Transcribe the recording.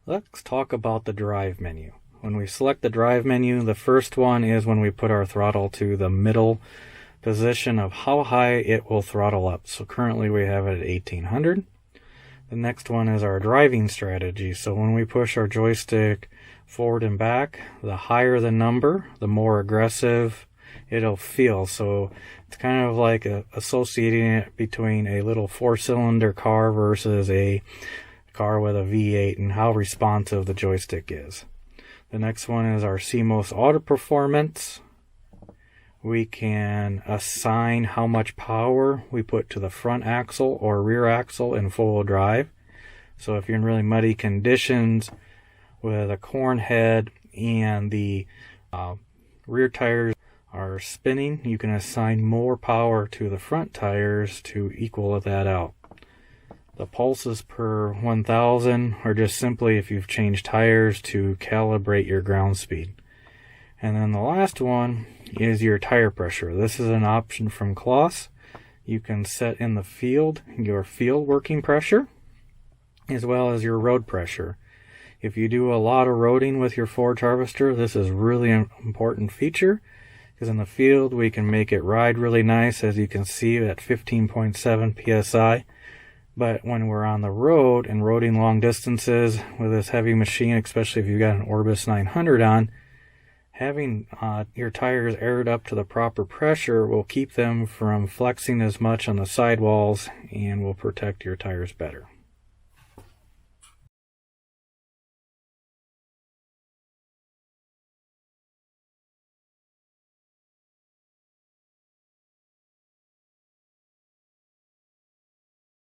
Let's talk about the drive menu. When we select the drive menu, the first one is when we put our throttle to the middle position of how high it will throttle up. So currently we have it at 1800. The next one is our driving strategy. So when we push our joystick forward and back, the higher the number, the more aggressive it'll feel. So it's kind of like associating it between a little 4-cylinder car versus a car with a V8 and how responsive the joystick is. The next one is our CMOS auto performance. We can assign how much power we put to the front axle or rear axle in full drive. So if you're in really muddy conditions with a corn head and the rear tires are spinning, you can assign more power to the front tires to equal that out. The pulses per 1000 are just simply if you've changed tires to calibrate your ground speed. And then the last one is your tire pressure. This is an option from Kloss. You can set in the field your field working pressure as well as your road pressure. If you do a lot of roading with your forage harvester, this is really an important feature because in the field we can make it ride really nice, as you can see at 15.7 psi. But when we're on the road and roading long distances with this heavy machine, especially if you've got an Orbis 900 on, having your tires aired up to the proper pressure will keep them from flexing as much on the sidewalls and will protect your tires better.